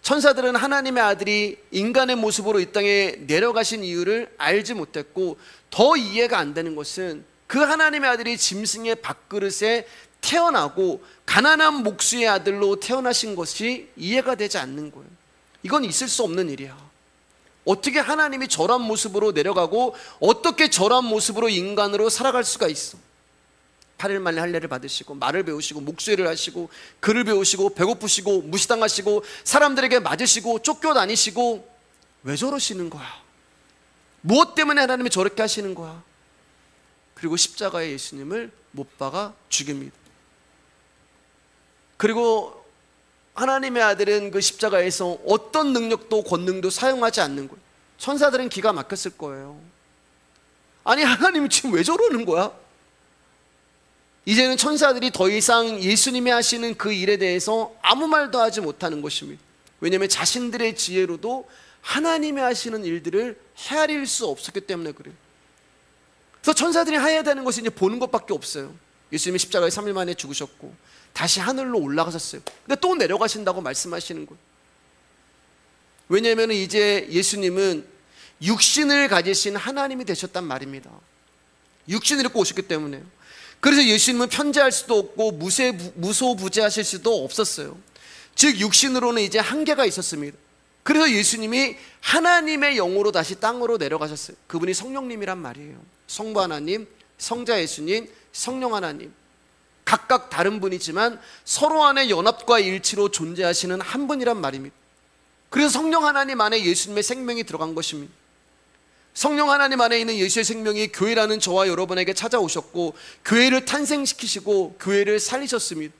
천사들은 하나님의 아들이 인간의 모습으로 이 땅에 내려가신 이유를 알지 못했고, 더 이해가 안 되는 것은 그 하나님의 아들이 짐승의 밥그릇에 태어나고 가난한 목수의 아들로 태어나신 것이 이해가 되지 않는 거예요. 이건 있을 수 없는 일이야. 어떻게 하나님이 저런 모습으로 내려가고 어떻게 저런 모습으로 인간으로 살아갈 수가 있어? 8일 만에 할례를 받으시고 말을 배우시고 목수일을 하시고 글을 배우시고 배고프시고 무시당하시고 사람들에게 맞으시고 쫓겨다니시고 왜 저러시는 거야? 무엇 때문에 하나님이 저렇게 하시는 거야? 그리고 십자가에 예수님을 못 박아 죽입니다. 그리고 하나님의 아들은 그 십자가에서 어떤 능력도 권능도 사용하지 않는 거예요. 천사들은 기가 막혔을 거예요. 아니, 하나님이 지금 왜 저러는 거야? 이제는 천사들이 더 이상 예수님이 하시는 그 일에 대해서 아무 말도 하지 못하는 것입니다. 왜냐하면 자신들의 지혜로도 하나님이 하시는 일들을 헤아릴 수 없었기 때문에 그래요. 그래서 천사들이 해야 되는 것이 이제 보는 것밖에 없어요. 예수님이 십자가에 3일 만에 죽으셨고 다시 하늘로 올라가셨어요. 근데 또 내려가신다고 말씀하시는 거예요. 왜냐하면 이제 예수님은 육신을 가지신 하나님이 되셨단 말입니다. 육신을 입고 오셨기 때문에요. 그래서 예수님은 편재할 수도 없고 무소부재하실 수도 없었어요. 즉 육신으로는 이제 한계가 있었습니다. 그래서 예수님이 하나님의 영으로 다시 땅으로 내려가셨어요. 그분이 성령님이란 말이에요. 성부 하나님, 성자 예수님, 성령 하나님, 각각 다른 분이지만 서로 안에 연합과 일치로 존재하시는 한 분이란 말입니다. 그래서 성령 하나님 안에 예수님의 생명이 들어간 것입니다. 성령 하나님 안에 있는 예수의 생명이 교회라는 저와 여러분에게 찾아오셨고 교회를 탄생시키시고 교회를 살리셨습니다.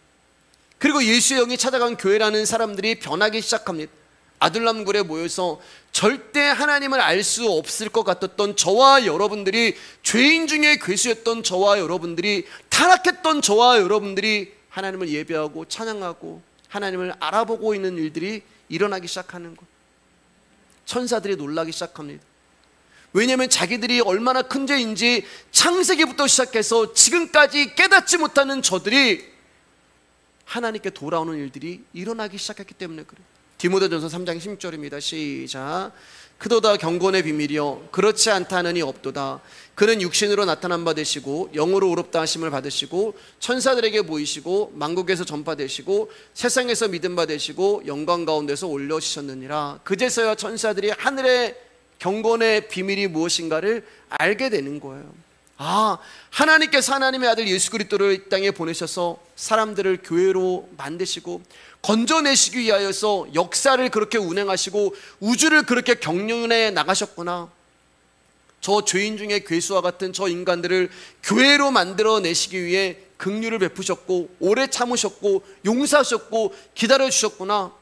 그리고 예수의 영이 찾아간 교회라는 사람들이 변하기 시작합니다. 아둘람굴에 모여서 절대 하나님을 알 수 없을 것 같았던 저와 여러분들이, 죄인 중에 괴수였던 저와 여러분들이, 타락했던 저와 여러분들이 하나님을 예배하고 찬양하고 하나님을 알아보고 있는 일들이 일어나기 시작하는 것. 천사들이 놀라기 시작합니다. 왜냐하면 자기들이 얼마나 큰 죄인지 창세기부터 시작해서 지금까지 깨닫지 못하는 저들이 하나님께 돌아오는 일들이 일어나기 시작했기 때문에 그래요. 디모데전서 3장 16절입니다. 시작. 그도다 경건의 비밀이여 그렇지 않다느니 없도다. 그는 육신으로 나타난 바 되시고 영으로 의롭다 하심을 받으시고 천사들에게 보이시고 만국에서 전파되시고 세상에서 믿음 바 되시고 영광 가운데서 올려지셨느니라. 그제서야 천사들이 하늘의 경건의 비밀이 무엇인가를 알게 되는 거예요. 아, 하나님께서 하나님의 아들 예수 그리스도를 이 땅에 보내셔서 사람들을 교회로 만드시고 건져내시기 위하여서 역사를 그렇게 운행하시고 우주를 그렇게 경륜해 나가셨구나. 저 죄인 중에 괴수와 같은 저 인간들을 교회로 만들어내시기 위해 긍휼을 베푸셨고 오래 참으셨고 용서하셨고 기다려주셨구나.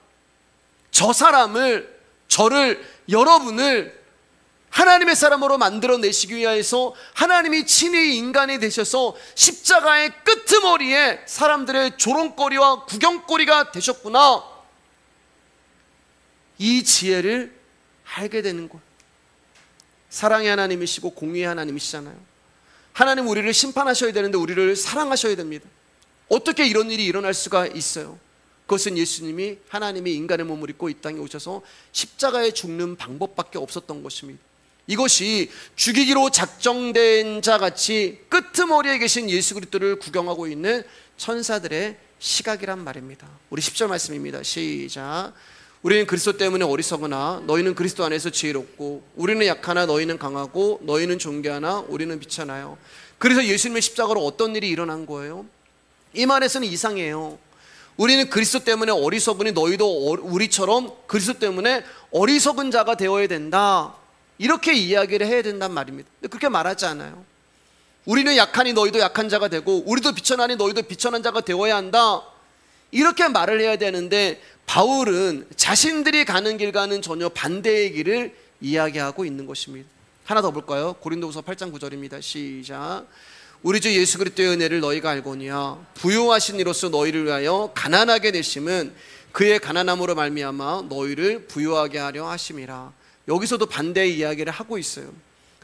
저 사람을, 저를, 여러분을 하나님의 사람으로 만들어내시기 위해서 하나님이 친히 인간이 되셔서 십자가의 끄트머리에 사람들의 조롱거리와 구경거리가 되셨구나. 이 지혜를 알게 되는 것. 사랑의 하나님이시고 공의의 하나님이시잖아요. 하나님 우리를 심판하셔야 되는데 우리를 사랑하셔야 됩니다. 어떻게 이런 일이 일어날 수가 있어요? 그것은 예수님이 하나님이 인간의 몸을 입고 이 땅에 오셔서 십자가에 죽는 방법밖에 없었던 것입니다. 이것이 죽이기로 작정된 자 같이 끄트머리에 계신 예수 그리스도를 구경하고 있는 천사들의 시각이란 말입니다. 우리 10절 말씀입니다. 시작. 우리는 그리스도 때문에 어리석으나 너희는 그리스도 안에서 지혜롭고, 우리는 약하나 너희는 강하고, 너희는 존귀하나 우리는 비천하여. 그래서 예수님의 십자가로 어떤 일이 일어난 거예요? 이 말에서는 이상해요. 우리는 그리스도 때문에 어리석으니 너희도 우리처럼 그리스도 때문에 어리석은 자가 되어야 된다, 이렇게 이야기를 해야 된단 말입니다. 근데 그렇게 말하지 않아요. 우리는 약하니 너희도 약한 자가 되고, 우리도 비천하니 너희도 비천한 자가 되어야 한다, 이렇게 말을 해야 되는데, 바울은 자신들이 가는 길과는 전혀 반대의 길을 이야기하고 있는 것입니다. 하나 더 볼까요? 고린도후서 8장 9절입니다. 시작. 우리 주 예수 그리스도의 은혜를 너희가 알거니와 부요하신 이로써 너희를 위하여 가난하게 되심은 그의 가난함으로 말미암아 너희를 부요하게 하려 하심이라. 여기서도 반대의 이야기를 하고 있어요.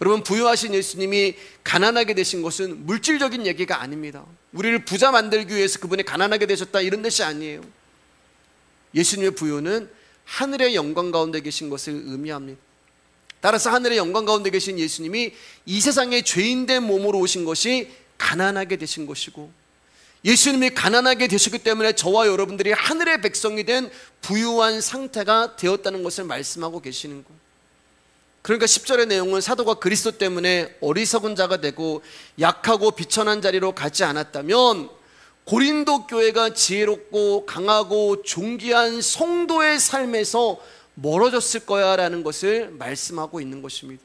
여러분, 부요하신 예수님이 가난하게 되신 것은 물질적인 얘기가 아닙니다. 우리를 부자 만들기 위해서 그분이 가난하게 되셨다, 이런 뜻이 아니에요. 예수님의 부요는 하늘의 영광 가운데 계신 것을 의미합니다. 따라서 하늘의 영광 가운데 계신 예수님이 이 세상에 죄인된 몸으로 오신 것이 가난하게 되신 것이고, 예수님이 가난하게 되셨기 때문에 저와 여러분들이 하늘의 백성이 된 부유한 상태가 되었다는 것을 말씀하고 계시는 거예요. 그러니까 10절의 내용은 사도가 그리스도 때문에 어리석은 자가 되고 약하고 비천한 자리로 가지 않았다면 고린도 교회가 지혜롭고 강하고 존귀한 성도의 삶에서 멀어졌을 거야 라는 것을 말씀하고 있는 것입니다.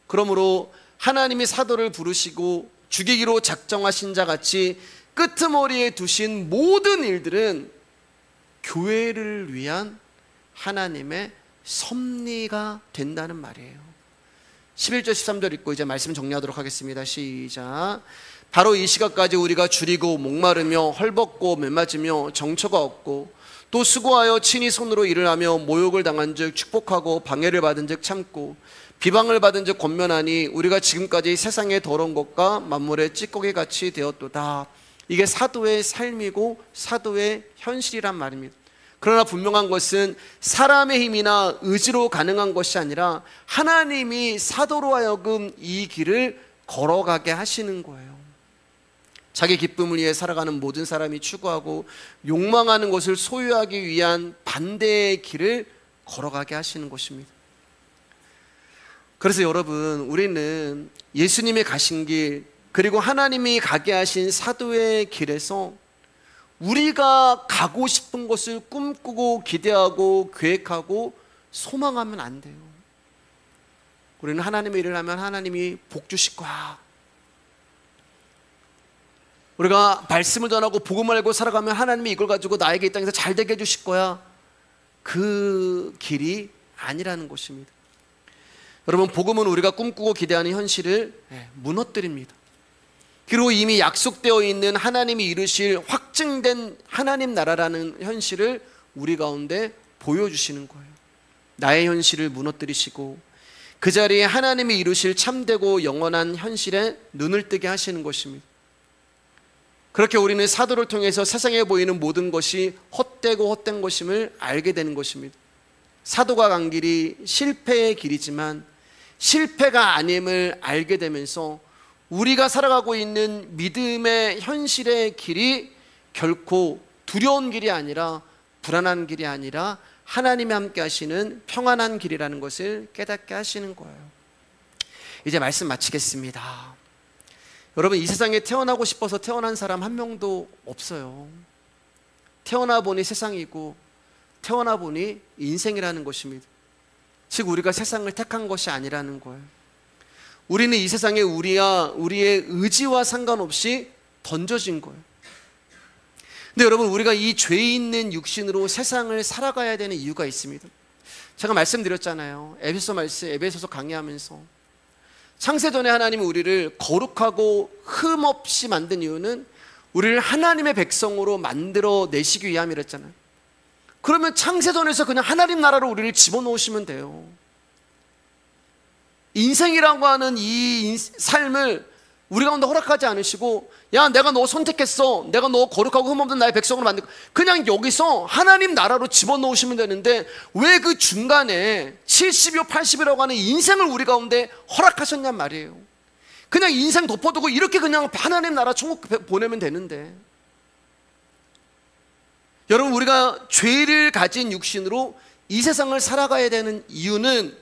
그러므로 하나님이 사도를 부르시고 죽이기로 작정하신 자 같이 끄트머리에 두신 모든 일들은 교회를 위한 하나님의 섭리가 된다는 말이에요. 11절 13절 읽고 이제 말씀 정리하도록 하겠습니다. 시작. 바로 이 시각까지 우리가 줄이고 목마르며 헐벗고 맨맞으며 정처가 없고 또 수고하여 친히 손으로 일을 하며 모욕을 당한 즉 축복하고 방해를 받은 즉 참고 비방을 받은 즉 권면하니 우리가 지금까지 세상의 더러운 것과 만물의 찌꺼기 같이 되었도다. 이게 사도의 삶이고 사도의 현실이란 말입니다. 그러나 분명한 것은 사람의 힘이나 의지로 가능한 것이 아니라 하나님이 사도로 하여금 이 길을 걸어가게 하시는 거예요. 자기 기쁨을 위해 살아가는 모든 사람이 추구하고 욕망하는 것을 소유하기 위한 반대의 길을 걸어가게 하시는 것입니다. 그래서 여러분, 우리는 예수님이 가신 길, 그리고 하나님이 가게 하신 사도의 길에서 우리가 가고 싶은 것을 꿈꾸고 기대하고 계획하고 소망하면 안 돼요. 우리는 하나님의 일을 하면 하나님이 복 주실 거야, 우리가 말씀을 전하고 복음을 알고 살아가면 하나님이 이걸 가지고 나에게 이 땅에서 잘 되게 해주실 거야, 그 길이 아니라는 것입니다. 여러분, 복음은 우리가 꿈꾸고 기대하는 현실을 무너뜨립니다. 그리고 이미 약속되어 있는 하나님이 이루실 확증된 하나님 나라라는 현실을 우리 가운데 보여주시는 거예요. 나의 현실을 무너뜨리시고 그 자리에 하나님이 이루실 참되고 영원한 현실에 눈을 뜨게 하시는 것입니다. 그렇게 우리는 사도를 통해서 세상에 보이는 모든 것이 헛되고 헛된 것임을 알게 되는 것입니다. 사도가 간 길이 실패의 길이지만 실패가 아님을 알게 되면서 우리가 살아가고 있는 믿음의 현실의 길이 결코 두려운 길이 아니라 불안한 길이 아니라 하나님이 함께 하시는 평안한 길이라는 것을 깨닫게 하시는 거예요. 이제 말씀 마치겠습니다. 여러분, 이 세상에 태어나고 싶어서 태어난 사람 한 명도 없어요. 태어나 보니 세상이고 태어나 보니 인생이라는 것입니다. 즉 우리가 세상을 택한 것이 아니라는 거예요. 우리는 이 세상에 우리의 의지와 상관없이 던져진 거예요. 근데 여러분, 우리가 이 죄 있는 육신으로 세상을 살아가야 되는 이유가 있습니다. 제가 말씀드렸잖아요. 에베소서 강의하면서 창세전에 하나님이 우리를 거룩하고 흠 없이 만든 이유는 우리를 하나님의 백성으로 만들어 내시기 위함이랬잖아요. 그러면 창세전에서 그냥 하나님 나라로 우리를 집어넣으시면 돼요. 인생이라고 하는 이 삶을 우리 가운데 허락하지 않으시고, 야, 내가 너 선택했어, 내가 너 거룩하고 흠없는 나의 백성으로 만들고, 그냥 여기서 하나님 나라로 집어넣으시면 되는데 왜 그 중간에 70여 80이라고 하는 인생을 우리 가운데 허락하셨냔 말이에요. 그냥 인생 덮어두고 이렇게 그냥 하나님 나라 천국 보내면 되는데, 여러분, 우리가 죄를 가진 육신으로 이 세상을 살아가야 되는 이유는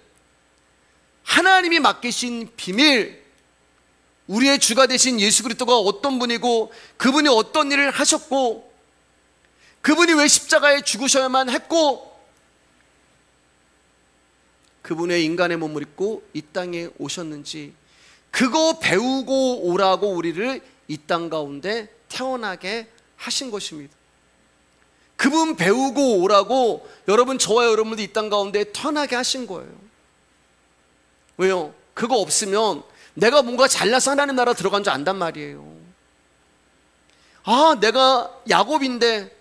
하나님이 맡기신 비밀, 우리의 주가 되신 예수 그리스도가 어떤 분이고 그분이 어떤 일을 하셨고 그분이 왜 십자가에 죽으셔야만 했고 그분의 인간의 몸을 입고 이 땅에 오셨는지 그거 배우고 오라고 우리를 이 땅 가운데 태어나게 하신 것입니다. 그분 배우고 오라고 여러분, 저와 여러분들 이 땅 가운데 태어나게 하신 거예요. 왜요? 그거 없으면 내가 뭔가 잘나서 하나님 나라 들어간 줄 안단 말이에요. 아, 내가 야곱인데,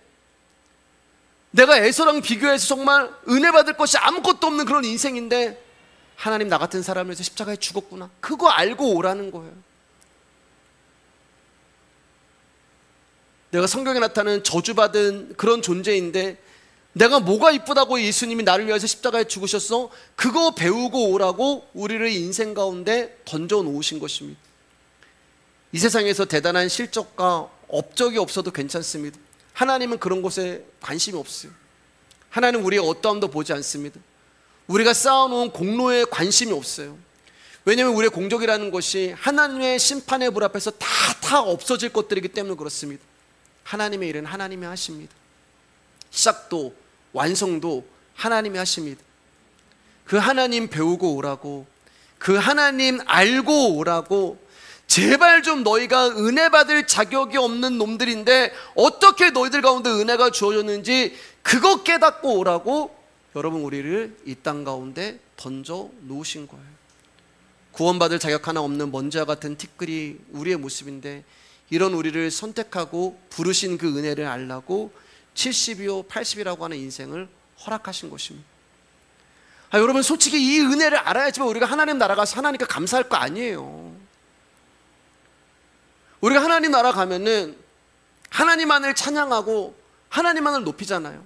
내가 에서랑 비교해서 정말 은혜 받을 것이 아무것도 없는 그런 인생인데 하나님 나 같은 사람을 위해서 십자가에 죽었구나, 그거 알고 오라는 거예요. 내가 성경에 나타나는 저주받은 그런 존재인데 내가 뭐가 이쁘다고 예수님이 나를 위해서 십자가에 죽으셨어? 그거 배우고 오라고 우리를 인생 가운데 던져 놓으신 것입니다. 이 세상에서 대단한 실적과 업적이 없어도 괜찮습니다. 하나님은 그런 것에 관심이 없어요. 하나님은 우리의 어떠함도 보지 않습니다. 우리가 쌓아놓은 공로에 관심이 없어요. 왜냐하면 우리의 공적이라는 것이 하나님의 심판의 불 앞에서 다 없어질 것들이기 때문에 그렇습니다. 하나님의 일은 하나님이 하십니다. 시작도 완성도 하나님이 하십니다. 그 하나님 배우고 오라고, 그 하나님 알고 오라고. 제발 좀, 너희가 은혜 받을 자격이 없는 놈들인데 어떻게 너희들 가운데 은혜가 주어졌는지 그거 깨닫고 오라고 여러분, 우리를 이 땅 가운데 던져 놓으신 거예요. 구원받을 자격 하나 없는 먼지와 같은 티끌이 우리의 모습인데 이런 우리를 선택하고 부르신 그 은혜를 알라고 70이요 80이라고 하는 인생을 허락하신 것입니다. 여러분, 솔직히 이 은혜를 알아야지만 우리가 하나님 나라 가서 하나님께 감사할 거 아니에요. 우리가 하나님 나라 가면은 하나님만을 찬양하고 하나님만을 높이잖아요.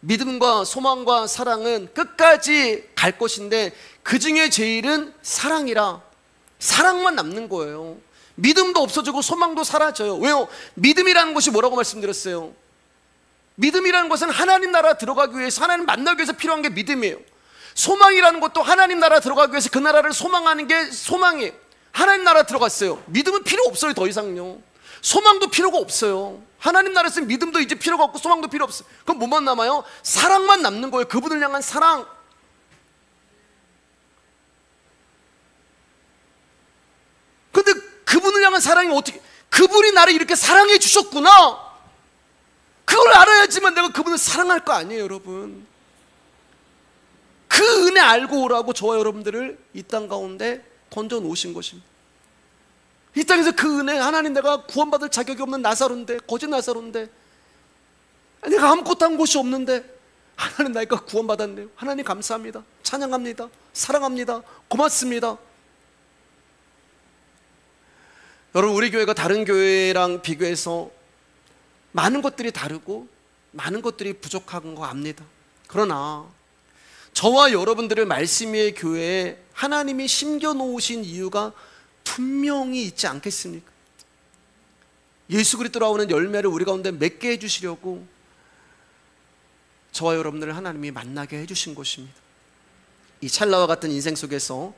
믿음과 소망과 사랑은 끝까지 갈 것인데 그 중에 제일은 사랑이라, 사랑만 남는 거예요. 믿음도 없어지고 소망도 사라져요. 왜요? 믿음이라는 것이 뭐라고 말씀드렸어요? 믿음이라는 것은 하나님 나라 들어가기 위해서, 하나님 만나기 위해서 필요한 게 믿음이에요. 소망이라는 것도 하나님 나라 들어가기 위해서 그 나라를 소망하는 게 소망이에요. 하나님 나라 들어갔어요. 믿음은 필요 없어요. 더 이상요. 소망도 필요가 없어요. 하나님 나라에서 믿음도 이제 필요가 없고 소망도 필요 없어요. 그럼 뭐만 남아요? 사랑만 남는 거예요. 그분을 향한 사랑. 근데 그분을 향한 사랑이 어떻게, 그분이 나를 이렇게 사랑해 주셨구나, 그걸 알아야지만 내가 그분을 사랑할 거 아니에요. 여러분, 그 은혜 알고 오라고 저와 여러분들을 이 땅 가운데 던져 놓으신 것입니다. 이 땅에서 그 은혜, 하나님, 내가 구원받을 자격이 없는 나사로인데, 거짓 나사로인데, 내가 아무것도 한 곳이 없는데 하나님 나니까 구원받았네요. 하나님 감사합니다, 찬양합니다, 사랑합니다, 고맙습니다. 여러분, 우리 교회가 다른 교회랑 비교해서 많은 것들이 다르고 많은 것들이 부족한 거 압니다. 그러나 저와 여러분들을 말씀 위의 교회에 하나님이 심겨놓으신 이유가 분명히 있지 않겠습니까? 예수 그리스도로 오는 열매를 우리 가운데 맺게 해주시려고 저와 여러분들을 하나님이 만나게 해주신 것입니다. 이 찰나와 같은 인생 속에서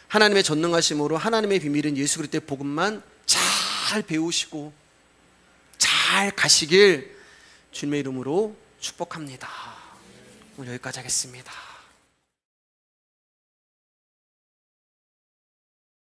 하나님의 전능하심으로 하나님의 비밀은 예수 그리스도의 복음만 잘 배우시고 잘 가시길 주님의 이름으로 축복합니다. 오늘 여기까지 하겠습니다.